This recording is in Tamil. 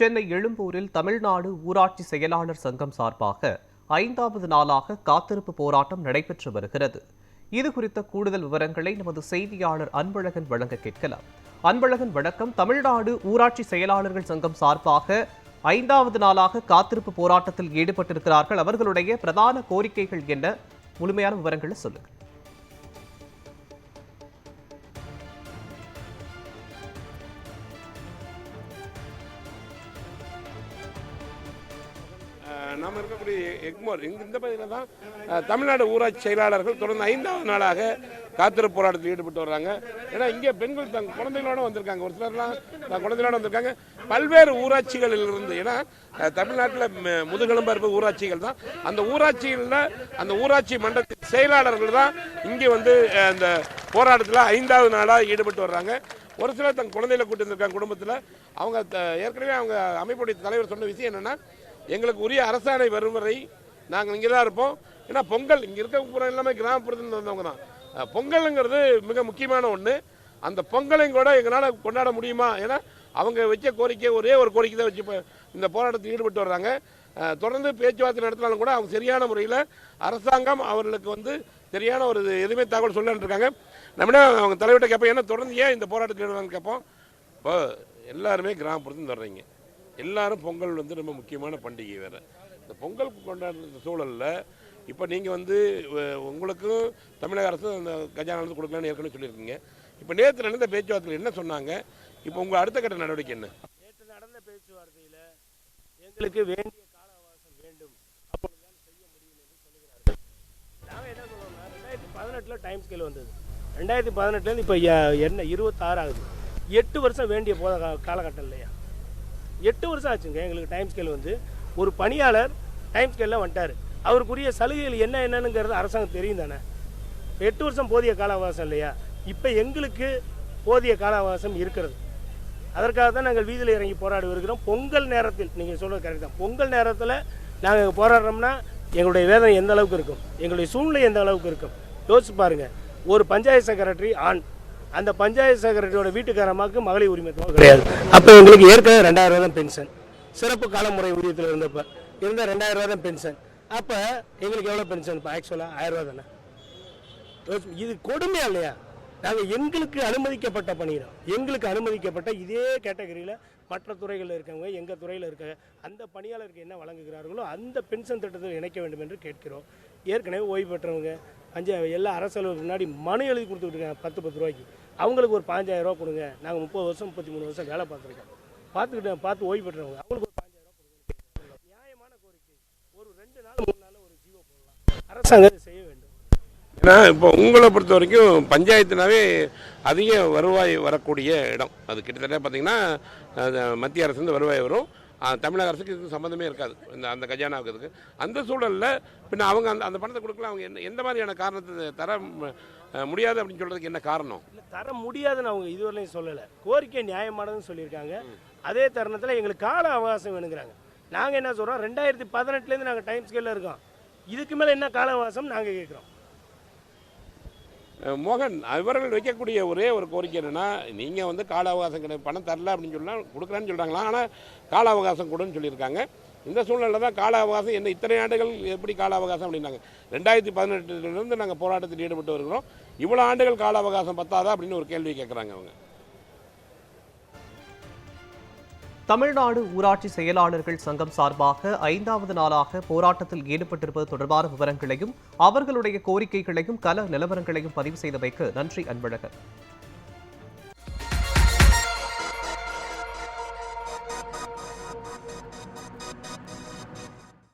சென்னை எழும்பூரில் தமிழ்நாடு ஊராட்சி செயலாளர் சங்கம் சார்பாக 5வது நாளாக காத்திருப்பு போராட்டம் நடைபெற்று வருகிறது. இதுகுறித்த கூடுதல் விவரங்களை நமது செய்தியாளர் அன்பழகன் வழங்க கேட்கலாம். அன்பழகன் வணக்கம். தமிழ்நாடு ஊராட்சி செயலாளர்கள் சங்கம் சார்பாக 5வது நாளாக காத்திருப்பு போராட்டத்தில் ஈடுபட்டிருக்கிறார்கள். அவர்களுடைய பிரதான கோரிக்கைகள் என்ன? முழுமையான விவரங்களை சொல்லுங்கள். நாம் இருக்கக்கூடிய எக்மோர் இந்த பகுதியில் தான் தமிழ்நாடு ஊராட்சி செயலாளர்கள் தொடர்ந்து 5வது நாளாக காத்திருப்பு போராட்டத்தில் ஈடுபட்டு வர்றாங்க. ஏன்னா இங்கே பெண்கள் தங்க குழந்தைகளோடு வந்திருக்காங்க, ஒரு சிலர்லாம் குழந்தைகளோடு வந்திருக்காங்க. பல்வேறு ஊராட்சிகளில் இருந்து, ஏன்னா தமிழ்நாட்டில் முதுகெலும்பா இருப்பது ஊராட்சிகள் தான். அந்த ஊராட்சிகளில் அந்த ஊராட்சி மன்றத்தின் செயலாளர்கள் தான் இங்கே வந்து அந்த போராட்டத்தில் 5வது நாளாக ஈடுபட்டு வர்றாங்க. ஒரு சிலர் தங்க குழந்தைகளை கூட்டி வந்திருக்காங்க குடும்பத்தில். அவங்க ஏற்கனவே அவங்க அமைப்புடைய தலைவர் சொன்ன விஷயம் என்னென்னா, எங்களுக்கு உரிய அரசாணை வரும் வரை நாங்கள் இங்கே தான் இருப்போம். ஏன்னா பொங்கல் இங்கே இருக்க எல்லாமே கிராமப்புறத்தில் வந்தவங்க தான். பொங்கலுங்கிறது மிக முக்கியமான ஒன்று. அந்த பொங்கலையும் கூட எங்களால் கொண்டாட முடியுமா? ஏன்னா அவங்க வச்ச கோரிக்கை ஒரே ஒரு கோரிக்கை தான் வச்சு இந்த போராட்டத்தில் ஈடுபட்டு வர்றாங்க. தொடர்ந்து பேச்சுவார்த்தை நடத்தினாலும் கூட அவங்க சரியான முறையில் அரசாங்கம் அவர்களுக்கு வந்து சரியான ஒரு எதுவுமே தகவல் சொல்லலான்னு இருக்காங்க. நம்மளே அவங்க தலைவர்கிட்ட கேட்போம், ஏன்னா தொடர்ந்து ஏன் இந்த போராட்டத்தில் ஈடுபடுறாங்கன்னு கேட்போம். இப்போ எல்லாருமே கிராமப்புறத்துலேருந்து வர்றீங்க, எல்லாரும் பொங்கல் வந்து ரொம்ப முக்கியமான பண்டிகை வேறு. இந்த பொங்கல் கொண்டாடுற சூழலில் இப்போ நீங்கள் வந்து உங்களுக்கும் தமிழக அரசு அந்த கஜானாலேருந்து கொடுக்கலான்னு ஏற்கனவே சொல்லியிருக்கீங்க. இப்போ நேற்று நடந்த பேச்சுவார்த்தையில் என்ன சொன்னாங்க? இப்போ உங்கள் அடுத்த கட்ட நடவடிக்கை என்ன? நேற்று நடந்த பேச்சுவார்த்தையில் எங்களுக்கு வேண்டிய கால அவகாசம் வேண்டும், அப்பொழுதுதான் செய்ய முடியும் என்று சொல்லுகிறார்கள். நாங்கள் என்ன சொல்லுவோம்னா, 2018 டைம் ஸ்கேல் வந்தது. 2018 இப்போ என்ன 26 ஆகுது. 8 வருஷம் வேண்டிய காலகட்டம் இல்லையா? 8 வருஷம் ஆச்சுங்க எங்களுக்கு டைம் ஸ்கேல் வந்து. ஒரு பணியாளர் டைம் ஸ்கேலில் வந்துட்டார், அவருக்குரிய சலுகைகள் என்னென்னங்கிறது அரசாங்கம் தெரியும் தானே. 8 வருஷம் போதிய கால அவகாசம் இல்லையா? இப்போ எங்களுக்கு போதிய கால அவகாசம் இருக்கிறது. அதற்காக தான் நாங்கள் வீதியில் இறங்கி போராடி வருகிறோம். பொங்கல் நேரத்தில் நீங்கள் சொல்கிறது கரெக்ட் தான். பொங்கல் நேரத்தில் நாங்கள் போராடுறோம்னா எங்களுடைய வேதனை எந்த அளவுக்கு இருக்கும், எங்களுடைய சூழ்நிலை எந்த அளவுக்கு இருக்கும் யோசிச்சு பாருங்கள். ஒரு பஞ்சாயத்து செக்ரட்டரி ஆண், அந்த பஞ்சாயத்து செக்ரட்டரியோட வீட்டுக்காரமாக்கு மகளிர் உரிமை தொகை கிடையாது. அப்போ எங்களுக்கு ஏற்கனவே 2000 ரூபா தான் பென்ஷன். சிறப்பு காலமுறை ஊதியத்தில் இருந்தப்போ இருந்த 2000 ரூபா தான் பென்ஷன். அப்போ எங்களுக்கு எவ்வளோ பென்ஷன்? இப்போ ஆக்சுவலாக 1000 ரூபா தானே. இது கொடுமையா இல்லையா? நாங்கள் எங்களுக்கு அனுமதிக்கப்பட்ட பணியிடம், எங்களுக்கு அனுமதிக்கப்பட்ட இதே கேட்டகரியில் மற்ற துறைகளில் இருக்கவங்க, எங்கள் துறையில் இருக்க அந்த பணியாளருக்கு என்ன வழங்குகிறார்களோ அந்த பென்ஷன் திட்டத்தில் இணைக்க வேண்டும் என்று கேட்கிறோம். ஏற்கனவே ஓய்வு பெற்றவங்க எல்லா அரசலுக்கு முன்னாடி மனு எழுதி கொடுத்துக்கிட்டு இருக்காங்க 10 ரூபாய்க்கு. அவங்களுக்கு ஒரு 5000 ரூபா கொடுங்க. நாங்கள் 30 வருஷம் 33 வருஷம் வேலை பார்த்துருக்கோம், பார்த்து ஓய்வு பெற்றவங்க அவங்களுக்கு ஒரு 5000 ரூபா கொடுங்க. நியாயமான கோரிக்கை. ஒரு 2 நாள் 3 நாள் ஒரு ஜீவோ போடலாம், அரசாங்கம் செய்ய வேண்டும். ஏன்னா இப்போ உங்களை பொறுத்த வரைக்கும் பஞ்சாயத்துனாவே அதிக வருவாய் வரக்கூடிய இடம். அது கிட்டத்தட்ட பார்த்தீங்கன்னா மத்திய அரசு வருவாய் வரும், தமிழக அரசுக்கு இதுக்கு சம்மந்தமே இருக்காது அந்த கஜானாவுக்கு. இதுக்கு அந்த சூழலில் பின்ன அவங்க அந்த பணத்தை கொடுக்கலாம். அவங்க எந்த மாதிரியான காரணத்தை தர முடியாது அப்படின்னு சொல்கிறதுக்கு என்ன காரணம்? இல்லை, தர முடியாதுன்னு அவங்க இதுவரையும் சொல்லலை. கோரிக்கை நியாயமானதுன்னு சொல்லியிருக்காங்க. அதே தருணத்தில் எங்களுக்கு கால அவகாசம் வேணுங்கிறாங்க. நாங்கள் என்ன சொல்கிறோம், 2018 நாங்கள் டைம் ஸ்கேலில் இருக்கோம். இதுக்கு மேலே என்ன கால அவகாசம் நாங்கள் கேட்குறோம். மோகன், இவர்கள் வைக்கக்கூடிய ஒரே ஒரு கோரிக்கை என்னென்னா, நீங்கள் வந்து கால அவகாசம் கிடையாது, பணம் தரல அப்படின்னு சொல்லலாம், கொடுக்குறேன்னு சொல்கிறாங்களா, ஆனால் கால அவகாசம் கொடுன்னு சொல்லியிருக்காங்க. இந்த சூழ்நிலை தான் கால அவகாசம் என்ன இத்தனை ஆண்டுகள் எப்படி கால அவகாசம் அப்படின்னாங்க. 2018 நாங்கள் போராட்டத்தில் ஈடுபட்டு வருகிறோம், இவ்வளோ ஆண்டுகள் கால அவகாசம் பத்தாதா அப்படின்னு ஒரு கேள்வி கேட்குறாங்க அவங்க. தமிழ்நாடு ஊராட்சி செயலாளர்கள் சங்கம் சார்பாக 5வது நாளாக போராட்டத்தில் ஈடுபட்டிருப்பது தொடர்பான விவரங்களையும் அவர்களுடைய கோரிக்கைகளையும் கள நிலவரங்களையும் பதிவு செய்தமைக்கு நன்றி அன்பழகன்.